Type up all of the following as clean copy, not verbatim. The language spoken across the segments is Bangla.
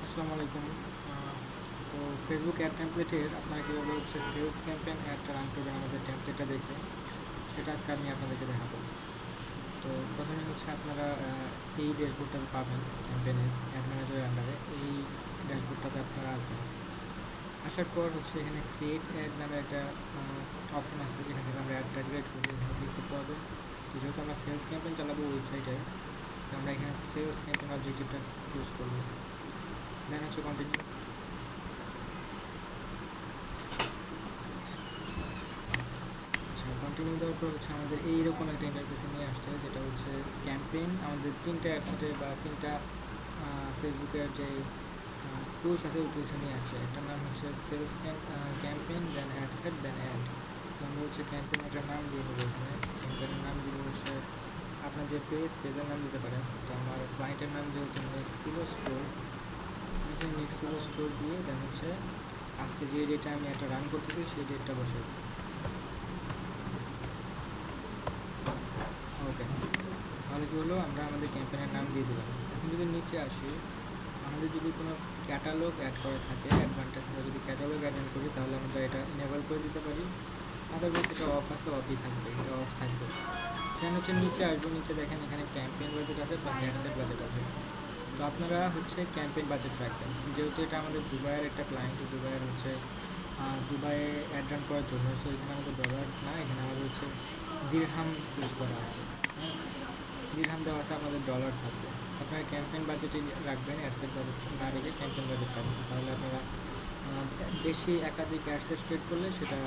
আসসালামু আলাইকুম। তো ফেসবুক অ্যাড টেমপ্লেটের আপনারা কীভাবে সেলস ক্যাম্পেইন অ্যাডটা রান করবেন আমাদের টেমপ্লেটটা দেখে, সেটা আজকে আমি আপনাদেরকে দেখাবো। তো প্রথমে আপনারা এই ড্যাশবোর্ডটা পাবেন ক্যাম্পেইনের অ্যাড ম্যানেজারের আন্ডারে। এই ড্যাশবোর্ডটাতে আপনারা আসবেন। আসার পর এখানে ক্রিয়েট অ্যাড নামে একটা অপশন আছে, যেখান থেকে আমরা অ্যাডটা ক্রিয়েট করবো। এখানে ক্লিক করতে হবে। তো যেহেতু আমরা সেলস ক্যাম্পেইন চালাবো ওয়েবসাইটে, তো আমরা এখানে সেলস ক্যাম্পেইন অবজেক্টিভটা চুজ করবো। দেন কন্টিনিউ। কন্টিনিউ দেওয়ার পর আমাদের এইরকম একটা ইন্টারফেসে নিয়ে আসছে, যেটা ক্যাম্পেইন। আমাদের তিনটা অ্যাডসেটের বা তিনটা ফেসবুকের যে টুলস আছে ওই টুলসে নিয়ে আসছে। একটা নাম সেলস ক্যাম্পেইন, দেন অ্যাডসেট, দেন অ্যাড। তো আমরা ক্যাম্পেইন একটা নাম দিয়ে দেবো। এখানে ক্যাম্পেইনের নাম দিব আপনার যে পেজের নাম দিতে পারেন। তো আমার ক্লায়েন্টের নাম যেহেতু নেক্সট স্টোর, নেক্সট স্টোর দিয়ে দেন আজকে যে ডেটটা আমি একটা রান করতেছি সেই ডেটটা বসে। ওকে, তাহলে কী হলো, আমরা আমাদের ক্যাম্পেইনের নাম দিয়ে দিলাম। এখন যদি নিচে আসি, আমাদের যদি কোনো ক্যাটালগ অ্যাড করা থাকে অ্যাডভান্টেজ, আমরা যদি ক্যাটালগ অ্যাড করি তাহলে আমরা এটা ইনেবল করে দিতে পারি। আদারওয়াইজ এটা অফ আসলে অফই থাকবে, এটা অফ থাকবে। দেন নিচে আসবো। নিচে দেখেন এখানে ক্যাম্পেইন বাজেট আছে প্লাস অ্যাডসেট বাজেট আছে। তো আপনারা ক্যাম্পেইন বাজেট রাখবেন। যেহেতু এটা আমাদের দুবাইয়ের একটা ক্লায়েন্ট, দুবাইয়ের দুবাইয়ে অ্যাড রান করার জন্য। তো এখানে আমাদের ডলার না, এখানে আমাদের দিরহাম চুজ করা আছে। হ্যাঁ, দিরহাম দেওয়া আছে, আমাদের ডলার থাকবে। আপনারা ক্যাম্পেইন বাজেটে রাখবেন, অ্যাডসেট বাজেট না রেখে ক্যাম্পেইন বাজেট রাখবেন। তাহলে আপনারা বেশি একাধিক অ্যাডসেট ক্রিয়েট করলে সেটা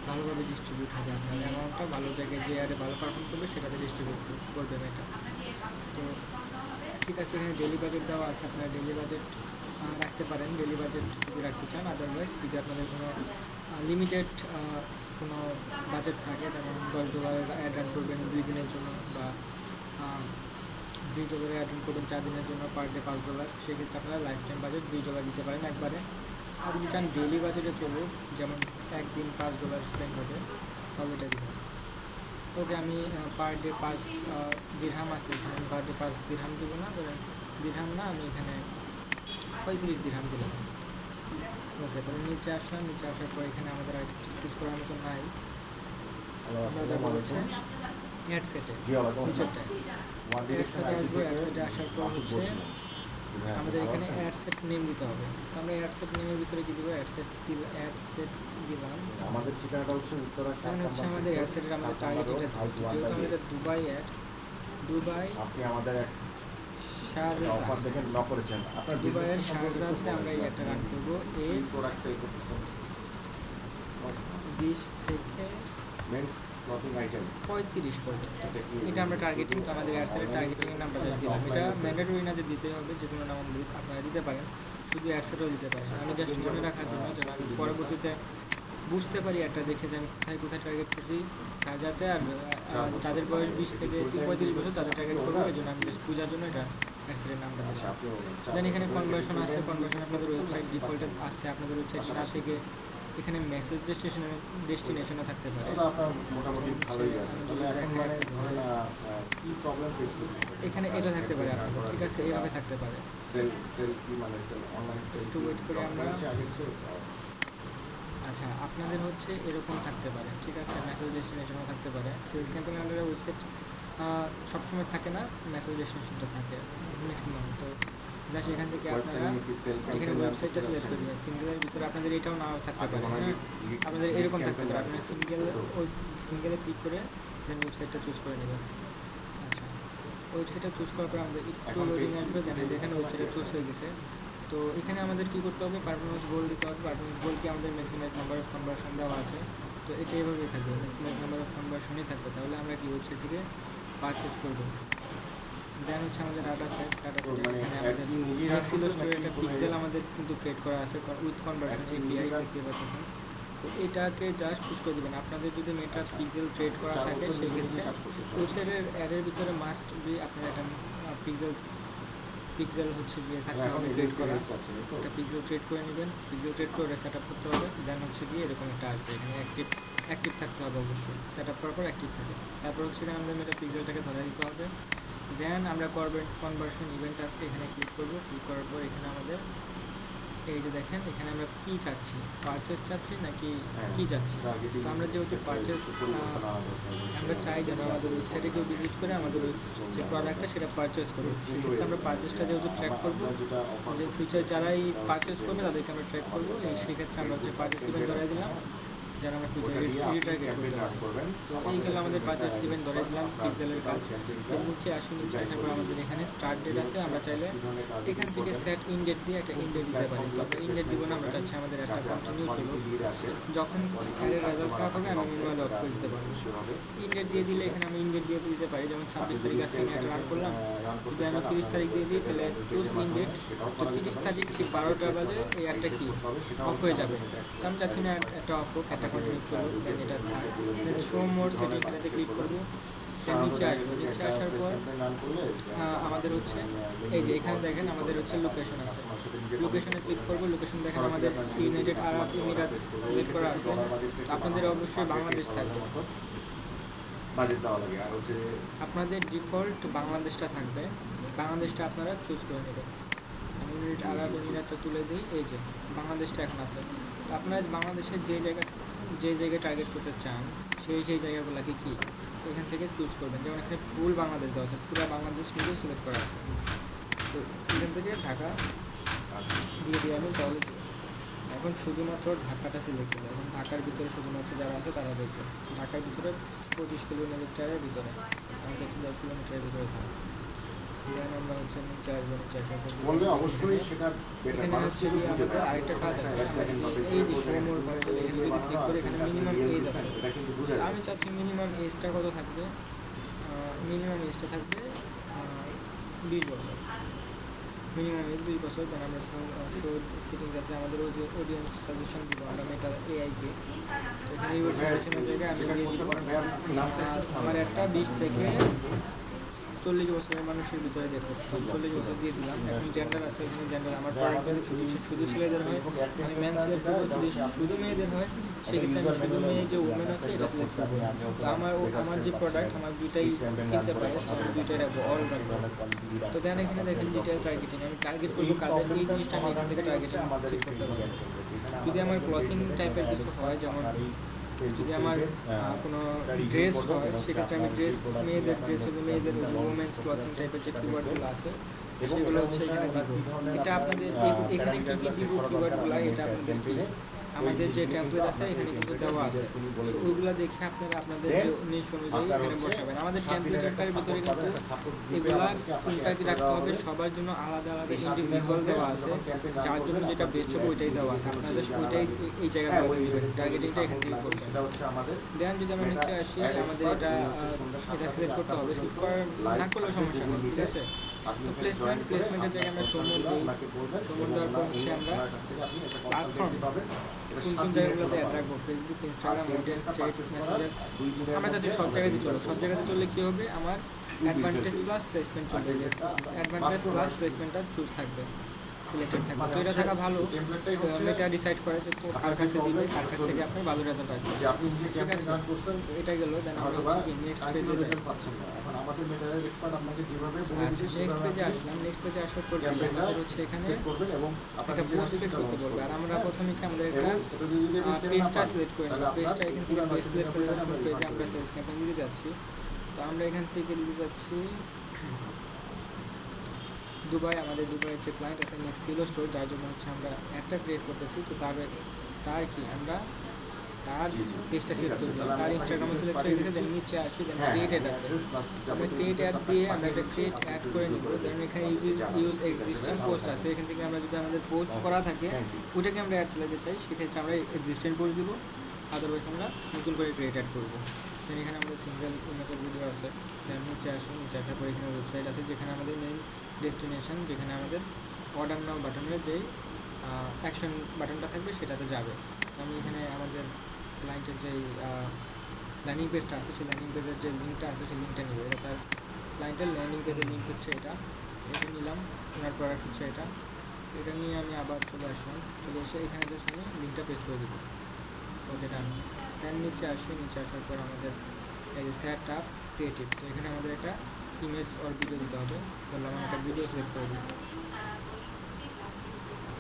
ভালোভাবে ডিস্ট্রিবিউট হবে। আপনার অ্যামাউন্টটা ভালো জায়গায় যে অ্যাডে ভালো পারফর্ম করবে সেটাতে ডিস্ট্রিবিউট করবেন এটা। তো ঠিক আছে, এখানে ডেলি বাজেট দেওয়া আছে, আপনারা ডেলি বাজেট রাখতে পারেন, ডেলি বাজেট যদি রাখতে চান। আদারওয়াইজ যদি আপনাদের কোনো লিমিটেড কোনো বাজেট থাকে, যেমন $10 অ্যাড রান করবেন 2 দিনের জন্য, বা $20 অ্যাড রান করবেন 4 দিনের জন্য, পার ডে $5, সেক্ষেত্রে আপনারা লাইফ টাইম বাজেট $20 দিতে পারেন একবারে। আর যদি চান ডেলি বাজেটে চলুক, যেমন একদিন $5 স্পেন্ড হবে, তাহলে এটা দিবেন। ওকে, আমি পার ডে 5 দিরহাম আছে, এখানে পার ডে 5 দিরহাম দেবো না, দিরহাম না, আমি এখানে 35 দিরহাম দিলাম। ওকে, তাহলে নিচে আসলাম। নিচে আসার পর এখানে আমাদের আর কিছু চুজ করার মতো নাই। আমরা যাবো অ্যাডসেটে, নিচেরটায় অ্যাডসেটে আসবো। অ্যাডসেটে আসার পর আমাদের এখানে অ্যাডসেট নেম দিতে হবে। তো আমরা অ্যাডসেট নেমের ভিতরে কি দিব, অ্যাডসেট দিলাম। আমাদের ঠিকানাটা উত্তরা আমাদের অ্যাডসেটের আমাদের টার্গেট এটা, যেহেতু আমাদের দুবাই অ্যাড, দুবাই আপনি আমাদের অফার দেখে ন করেছেন, আপনার দুবাইয়ের শারজাতে আমরা এই একটা রান করবো। এই প্রোডাক্ট সেল করতেছেন 20 থেকে মেন্স ক্লথিং আইটেম 35 পর্যন্ত। এটা আমরা টার্গেটিং, তো আমাদের অ্যাডসেটের টার্গেটিংয়ের নামটা দিলাম। এটা ম্যান্ডেটরি না যে দিতে হবে, যে কোনো নাম আপনারা দিতে পারেন, শুধু অ্যাডসেটও দিতে পারেন। আমি জাস্ট মনে রাখার জন্য, যেন আমি পরবর্তীতে বুঝতে পারি একটা দেখে যে আমি কোথায় কোথায় টার্গেট করছি শারজাতে। আর যাদের বয়স 20 থেকে 35 বছর তাদের টার্গেট করবো, এই জন্য আমি জাস্ট পূজার জন্য এটা অ্যাডসেটের নামটা দিচ্ছি। দেন এখানে কনভার্সন আছে, কনভার্সন আপনাদের ওয়েবসাইট ডিফল্টে আসছে। আপনাদের ওয়েবসাইট না থেকে এখানে মেসেজ ডেস্টিনেশনও থাকতে পারে। মোটামুটি ভালোই আছে। কি প্রবলেম ফেস করতেছে এখানে এটা থাকতে পারে আপনাদের, ঠিক আছে, এইভাবে থাকতে পারে। সেল কি মানে সেল অনলাইন সেল একটু ওয়েট করে আমরা। আচ্ছা, আপনাদের এরকম থাকতে পারে, ঠিক আছে, মেসেজ ডেস্টিনেশনও থাকতে পারে। সেলস ক্যাম্পেইন আন্ডারের ওয়েবসাইট সবসময় থাকে না, মেসেজ ডেস্টিনেশনটা থাকে ম্যাক্সিমাম। তো জাস্ট এখান থেকে আপনারা এখানে ওয়েবসাইটটা সিলেক্ট করে দেবেন। সিঙ্গেলের ভিতরে আপনাদের এটাও নাও থাকতে পারে, আপনাদের এরকম থাকতে পারে। আপনারা সিঙ্গেলে ক্লিক করে দেন ওয়েবসাইটটা চুজ করে নেবেন। আচ্ছা, ওয়েবসাইটটা চুজ করার পর আমাদের একটু লোডিং আসবে। দেখেন ওয়েবসাইটটা চুজ হয়ে গেছে। তো এখানে আমাদের কী করতে হবে, পারফরমেন্স গোল দিতে হবে। পারফরমেন্স গোল কি আমাদের ম্যাক্সিমাইজ নাম্বার অফ কনভার্সন দেওয়া আছে, তো এটা এভাবেই থাকবে, ম্যাক্সিমাইজ নাম্বার অফ কনভার্সনই থাকবে। তাহলে আমরা কি ওয়েবসাইট থেকে পারচেস করবো। দেন আমাদের ডাটা সেট স্টোরে একটা পিক্সেল আমাদের কিন্তু ক্রিয়েট করা আছে উইথ কনভার্সন এপিআই, দেখতে পাচ্ছেন। তো এটাকে জাস্ট চুজ করে দেবেন। আপনাদের যদি মেটা পিক্সেল ক্রিয়েট করা থাকে, সেক্ষেত্রে ওয়েবসাইটের অ্যাডের ভিতরে মাস্ট বি আপনার একটা পিক্সেল গিয়ে থাকতে হবে ক্রিয়েট করা। ওটা পিক্সেল ক্রিয়েট করে নেবেন, পিক্সেল ক্রিয়েট করে ওটা সেট আপ করতে হবে। দেন গিয়ে এরকম একটা আসবে, এখানে অ্যাক্টিভ থাকতে হবে অবশ্যই। সেট আপ করার পর অ্যাক্টিভ থাকে। তারপর আমাদের মেটা পিক্সেলটাকে ধরে দিতে হবে। দেন আমরা কনভার্সন ইভেন্ট আসবে, এখানে ক্লিক করবো। ক্লিক করার পর এখানে আমাদের এই যে দেখেন এখানে আমরা কি চাচ্ছি, পারচেস চাচ্ছি নাকি কি চাচ্ছি। তো আমরা যেহেতু পারচেস আমরা চাই যেন আমাদের ওয়েবসাইটে কেউ ভিজিট করে আমাদের যে প্রোডাক্টটা সেটা পারচেস করবে, সেক্ষেত্রে আমরা পারচেসটা যেহেতু ট্র্যাক করবো, যে ফিচার যারাই পারচেস করবে তাদেরকে আমরা ট্র্যাক করবো। এই সেক্ষেত্রে আমরা হচ্ছে পারচেস ইভেন্ট ধরে দিলাম যেন আমরা ফিচার রিটার্গেট করতে পারি। তো এইগুলো আমাদের পারচেস ইভেন্ট ধরে দিলাম পিক্সেলের কাজ। এর নিচে আসি, নিচে আসার পর আমাদের এখানে স্টার্ট ডেট আছে, আমরা চাইলে এখান থেকে সেট ইন ডেট দিয়ে একটা ইন ডেট দিতে পারি। তো আমরা ইন ডেট দিব না, আমরা চাচ্ছি আমাদের একটা কন্টিনিউ চলুক, যখন অ্যাডের রেজাল্ট খারাপ হবে আমি ম্যানুয়াল অফ করে দিতে পারবো। ইন ডেট দিয়ে দিলে এখানে আমি ইন ডেট দিয়ে দিতে পারি, যেমন 26 তারিখ আজকে আমি একটা রান করলাম, যদি আমি 30 তারিখ দিয়ে দিই তাহলে চুজ ইন ডেট, তো 30 তারিখ ঠিক 12টা বাজে এই একটা কি অফ হয়ে যাবে। তো আমি চাচ্ছি না একটা অফ হোক, একটা কন্টিনিউ চলুক, দেন এটা থাক। শো মোর সেটিং এটাতে ক্লিক করবো, নিচে আসবো। নিচে আসার পর আমাদের হচ্ছে এই যে এখানে দেখেন আমাদের হচ্ছে লোকেশন আছে, লোকেশনে ক্লিক করবো। লোকেশন দেখেন আমাদের ইউনাইটেড আরব এমিরাত সিলেক্ট করা আছে, আপনাদের অবশ্যই বাংলাদেশ থাকবে, বাজেট দেওয়া লাগে। আর হচ্ছে আপনাদের ডিফল্ট বাংলাদেশটা থাকবে, বাংলাদেশটা আপনারা চুজ করে নেবেন। আমি ইউনাইটেড আরব এমিরাতটা তুলে দিই, এই যে বাংলাদেশটা এখন আছে। তো আপনারা বাংলাদেশের যে জায়গায় টার্গেট করতে চান সেই জায়গাগুলোকে কি এখান থেকে চুজ করবেন। যেমন এখানে ফুল বাংলাদেশ দেওয়া আছে, পুরো বাংলাদেশ নিজেও সিলেক্ট করা আছে। তো এখান থেকে ঢাকা দিয়ে আমি, তাহলে এখন শুধুমাত্র ঢাকাটা সিলেক্ট করবো। এখন ঢাকার ভিতরে শুধুমাত্র যারা আছে তারা দেখবে। ঢাকার ভিতরে 25 কিলোমিটারের ভিতরে, আমার কাছে 10 কিলোমিটারের ভিতরে থাকে। আমরা হচ্ছে নিচে আসবো, নিচে আসার পর বললে অবশ্যই সেটা এখানে হচ্ছে আমাদের আরেকটা কাজ আছে, এই যে সমর এখানে যদি ক্লিক করে এখানে মিনিমাম এজ আছে, আমি চাচ্ছি মিনিমাম এজটা কত থাকবে, মিনিমাম এজটা থাকবে 20 বছর, মিনিমাম এজ 20 বছর। দেন আমরা শো সেটিংস আছে আমাদের, ওই যে অডিয়েন্স সাজেশন দিব আমরা মেটা এআইকে, তো এখানে ইউর সাজেশনের জায়গায় আমি দিয়ে দিব আমার একটা 20 থেকে 40 বছরের মানুষের ভিতরে দেখো, 40 বছর দিয়ে দিলাম। এখন জেন্ডার আছে, এখানে জেন্ডার আমার প্রোডাক্ট শুধু ছেলেদের হয়, আমি ম্যান সিলেক্ট করবো। যদি শুধু মেয়েদের হয় সেক্ষেত্রে আমি শুধু মেয়ে যে উমেন আছে এটা সিলেক্ট করবো। তো আমার যে প্রোডাক্ট আমার দুইটাই কিনতে পারে, তো আমি দুইটাই রাখবো, অল রাখবো। তো দেন এখানে দেখেন ডিটেল টার্গেটিং, আমি টার্গেট করবো কাদের, এই জিনিসটা আমি এখান থেকে টার্গেটিং সেট করতে পারবো। যদি আমার ক্লথিং টাইপের কিছু হয়, যেমন যদি আমার কোনো ড্রেস হয় সেক্ষেত্রে আমি ড্রেস, মেয়েদের ড্রেস হলে মেয়েদের ওমেন্স ক্লথিং টাইপের যে কিওয়ার্ডগুলো আছে সেগুলো হচ্ছে এখানে দিব। এটা আপনাদের এখানে কী কী দিব কিওয়ার্ডগুলো, এটা আপনাদের আমাদের যে ট্যাম্পলেট আছে এখানে কিন্তু দেওয়া আছে, ওইগুলো দেখে আপনারা আপনাদের যে নিশ অনুযায়ী এখানে বসাবেন। আমাদের ট্যাম্পলেটের ভিতরে কিন্তু এগুলা কোনটাকে রাখতে হবে সবার জন্য আলাদা আলাদা ইন্ডিভিজুয়াল দেওয়া আছে, যার জন্য যেটা বেস্ট হবে ওইটাই দেওয়া আছে, আপনাদের ওইটাই এই জায়গায় টার্গেটিংটা এখান থেকে করবেন। দেন যদি আমরা নিচে আসি, আমাদের এটা সিলেক্ট করতে হবে, সিলেক্ট না করলেও সমস্যা নেই, ঠিক আছে। তো প্লেসমেন্টের জায়গায় আমরা সমর দিই, সমর দেওয়ার পর হচ্ছে আমরা প্ল্যাটফর্ম কোন জায়গাগুলোতে অ্যাড রাখবো, Facebook, Instagram, audience, chat, Messenger, আমরা চাচ্ছি সব জায়গাতে চলো। সব জায়গাতে চললে কী হবে, আমার অ্যাডভান্টেজ প্লাস প্লেসমেন্ট চলবে, যে অ্যাডভান্টেজ প্লাস প্লেসমেন্টটা চুজ থাকবে, সিলেক্টেড থাকবে। তো এটা থাকা ভালো, এটা ডিসাইড করে যে কার কাছে দিবে, কার কাছ থেকে আপনার ভালো রেজাল্ট আসবে, ঠিক আছে। তো এটা গেল, দেন আমরা হচ্ছে নেক্সট পেজে যাই। নেক্সট পেজে আসলাম, নেক্সট পেজে আসার পর আমাদের হচ্ছে এখানে একটা পোস্ট ক্রিয়েট করতে বলবে। আর আমরা প্রথমে কি আমাদের একটা পেজটা সিলেক্ট করে নেব, পেজটা এখান থেকে পেজ সিলেক্ট করে নেব, পেজে আমরা সেলস ক্যাম্পেইন দিতে যাচ্ছি। তো আমরা এখান থেকে দিতে যাচ্ছি দুবাই, আমাদের দুবাইয়ের যে ক্লায়েন্ট আছে নেক্সট সিলো স্টোর, যার জন্য হচ্ছে আমরা একটা ক্রিয়েট করতেছি। তো তার কি আমরা তার পেজটা সিলেক্ট করে দিলাম, তার ইনস্টাগ্রামে সিলেক্ট করে দিতে, দেন নিচে আসি, দেন ক্রিয়েটেড আছে, আমরা ক্রিয়েট অ্যাড দিয়ে আমরা একটা ক্রিয়েট অ্যাড করে নিব। দেন এখানে ইউজ এক্সিস্টেন্ট পোস্ট আছে, এখান থেকে আমরা যদি আমাদের পোস্ট করা থাকে ওটাকে আমরা অ্যাড চালাতে চাই, সেক্ষেত্রে আমরা এক্সিস্টেন্ট পোস্ট দিব, আদারওয়াইজ আমরা নতুন করে ক্রিয়েট অ্যাড করবো। দেন এখানে আমাদের সিঙ্গেল ইমেজের ভিডিও আছে, দেন নিচে আসি, নিচে আসার পর এখানে ওয়েবসাইট আছে যেখানে আমাদের মেইন ডেস্টিনেশন, যেখানে আমাদের অর্ডার নাও বাটনের যেই অ্যাকশন বাটনটা থাকবে সেটাতে যাবে। আমি এখানে আমাদের ক্লায়েন্টের যেই ল্যান্ডিং পেজটা আছে সেই ল্যান্ডিং পেজের যে লিঙ্কটা আছে সেই লিঙ্কটা নেবে। এটা তার ক্লায়েন্টের ল্যান্ডিং পেজের লিঙ্ক হচ্ছে এটা নিলাম, ওনার প্রোডাক্ট হচ্ছে এটা নিয়ে আমি আবার চলে আসলাম, চলে এসে এখানে জাস্ট আমি লিঙ্কটা পেস্ট করে দেবো। ওকে ডান। দেন নিচে আসি, নিচে আসার পর আমাদের এই যে সেট আপ ক্রিয়েটিভ, তো এখানে আমাদের একটা ইমেজ অর ভিডিও দিতে হবে। বললাম আমি একটা ভিডিও সিলেক্ট করে দিই।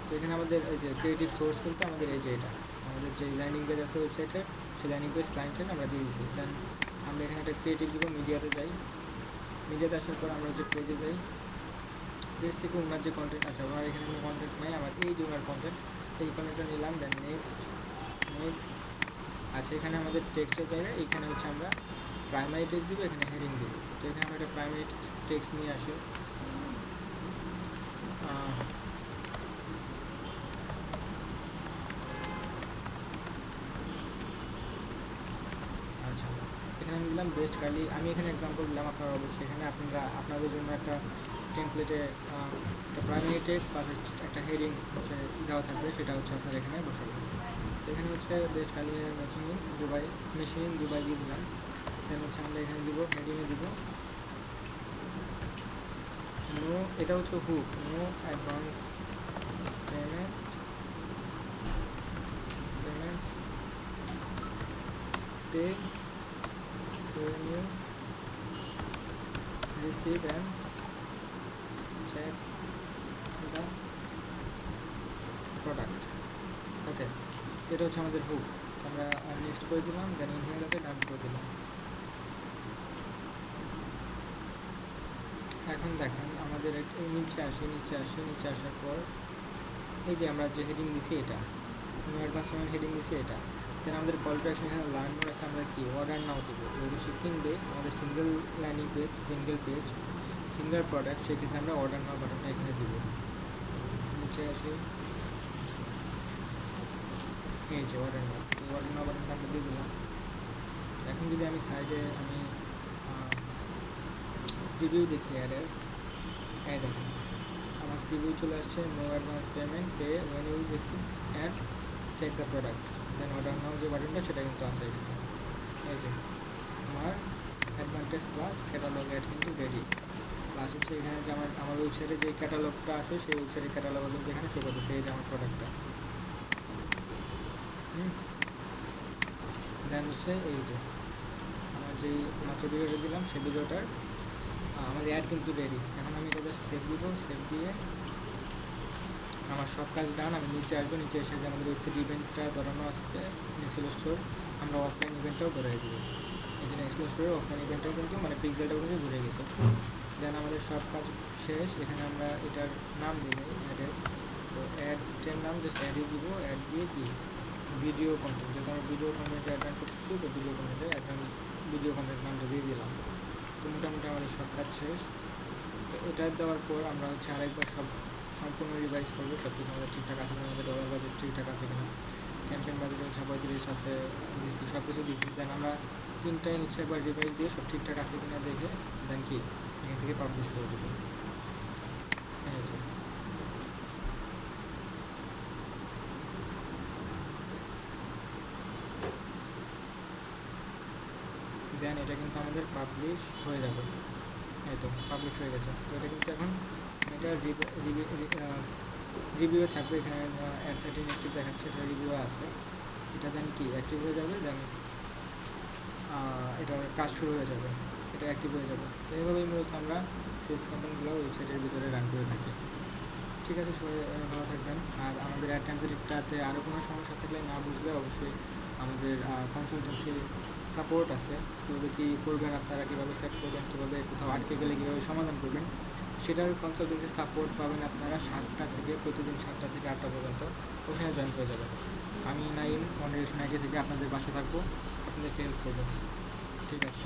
তো এখানে আমাদের এই যে ক্রিয়েটিভ সোর্স কিন্তু আমাদের এই যে এটা আমাদের যে ল্যান্ডিং পেজ আছে ওয়েবসাইটের, সেই ল্যান্ডিং পেজ ক্লায়েন্টের আমরা দিয়ে দিচ্ছি। দেন আমরা এখানে একটা ক্রিয়েটিভ দিব, মিডিয়াতে যাই। মিডিয়াতে আসার পর আমরা যে পেজে যাই, পেজ থেকে ওনার যে কন্টেন্ট আছে, আমার এখানে কোনো কন্টেন্ট নাই, আমার এই যে ওনার কন্টেন্ট, এই কন্টেন্টটা নিলাম। দেন নেক্সট আচ্ছা, এখানে আমাদের টেক্সটের জায়গায় এইখানে হচ্ছে আমরা প্রাইমারি টেক্সট দিব, এখানে হেডিং দিব। তো এখানে আমরা একটা প্রাইমারি টেক্সট নিয়ে আসি। আচ্ছা, এখানে আমি দিলাম বেস্ট কার্লি। আমি এখানে এক্সাম্পল দিলাম, আপনারা অবশ্যই এখানে আপনাদের জন্য একটা টেমপ্লেটে একটা প্রাইমারি টেক্সট বা একটা হেডিং হচ্ছে দেওয়া থাকবে, সেটা হচ্ছে আপনারা এখানে বসাবেন। তো এখানে হচ্ছে বেস্ট কার্লি মেশিন দুবাই দিয়ে দিলাম। দেন হচ্ছে আমরা এখানে দিব, হেডিংয়ে দিব নো, এটা হচ্ছে hook, no advance payments pay when you receive and check the product. Okay, এটা হচ্ছে আমাদের হুক। আমরা নেক্সট করে দিলাম, দেন ইনহেলাতে ডান করে দিলাম। এখন দেখেন আমাদের এই নিচে আসার পর এই যে আমরা যে হেডিং দিছি এটা নিউ অ্যাডভান্স পেমেন্ট হেডিং দিছি এটা। দেন আমাদের কল টু অ্যাকশন এখানে লার্ন মোর আছে, আমরা কি অর্ডার নাও দেবো। যদি সে কিনবে আমাদের single landing page, single product, সেক্ষেত্রে আমরা অর্ডার নাও বাটনটা এখানে দিব। নিচে আসি, এই যে অর্ডার নাও বাটনটা আমরা দিয়ে দিলাম। এখন যদি আমি সাইডে প্রিভিউ দেখি অ্যাডের, দেখেন আমার প্রিভিউ চলে আসছে, no advance payment pay when you receive and check the product. Then order now যে বাটনটা সেটা কিন্তু আছে এখানে। এই যে আমার অ্যাডভান্টেজ প্লাস ক্যাটালগ অ্যাড কিন্তু রেডি। প্লাস হচ্ছে এখানে যে আমার ওয়েবসাইটে যে ক্যাটালগটা আছে, সেই ওয়েবসাইটের ক্যাটালগও কিন্তু এখানে শো করতেছে, এই যে আমার প্রোডাক্টটা। দেন হচ্ছে এই যে আমার যেই মাত্র ভিডিওটা দিলাম, সেই ভিডিওটার আমার অ্যাড কিন্তু রেডি। এখন আমি এটা জাস্ট সেভ দিব, সেভ দিয়ে আমার সব কাজ ডান। আমি নিচে আসবো, নিচে এসে যে আমাদের ওয়েবসাইট ইভেন্টটা ধরানো আসছে নেক্সট স্টোর, আমরা অফলাইন ইভেন্টটাও ধরাই দিব। এই যে নেক্সট স্টোরের অফলাইন ইভেন্টটাও কিন্তু মানে পিক্সেলটাও কিন্তু ঘুরে গেছে। দেন আমাদের সব কাজ শেষ। এখানে আমরা এটার নাম দিই অ্যাডের, তো অ্যাডের নাম জাস্ট অ্যাডই দিব। অ্যাড দিয়ে কি ভিডিও কন্টেন্ট, যেহেতু আমরা ভিডিও কন্টেন্টে অ্যাড করতেছি, তো ভিডিও কন্টেন্ট নামটা দিয়ে দিলাম। তো মোটামুটি আমাদের সব কাজ শেষ। তো এটা দেওয়ার পর আমরা হচ্ছে আরেকবার সম্পূর্ণ রিভাইজ করবো, সব কিছু আমাদের ঠিকঠাক আছে কিনা, আমাদের ডলার বাজেট ঠিকঠাক আছে কিনা, ক্যাম্পেইন বাজেট হচ্ছে 35 আছে, দিচ্ছি সব কিছু দিচ্ছি। দেন আমরা তিনটায় হচ্ছে একবার রিভাইজ দিয়ে সব ঠিকঠাক আছে কিনা দেখে দেন কি এখান থেকে পাবলিশ করে দেবো। দেন এটা কিন্তু আমাদের পাবলিশ হয়ে যাবে। এই তো পাবলিশ হয়ে গেছে। তো এটা কিন্তু এখন এটা রিভিউ থাকবে। এখানে অ্যাড সেটিং অ্যাক্টিভ দেখাচ্ছে, এটা রিভিউ আছে। এটা দেন কি অ্যাক্টিভ হয়ে যাবে, দেন এটার কাজ শুরু হয়ে যাবে, এটা অ্যাক্টিভ হয়ে যাবে। তো এইভাবেই মূলত আমরা সেলস কন্টেন্টগুলো ওয়েবসাইটের ভিতরে রান করে থাকি। ঠিক আছে, সবাই ভালো থাকবেন। আর আমাদের অ্যাড টেমপ্লেটটাতে আরও কোনো সমস্যা থাকলে না বুঝলে অবশ্যই আমাদের কনসালটেন্সি সাপোর্ট আছে, কীভাবে কী করবেন আপনারা, কীভাবে সেট করবেন, কীভাবে কোথাও আটকে গেলে কীভাবে সমাধান করবেন, সেটার কনসালটেন্সি সাপোর্ট পাবেন আপনারা প্রতিদিন 7টা থেকে 8টা পর্যন্ত। ওখানে জয়েন করে যাবেন। আমি নাইম মনিরেশন আইডি থেকে আপনাদের পাশে থাকবো, আপনাদেরকে হেল্প করবো। ঠিক আছে।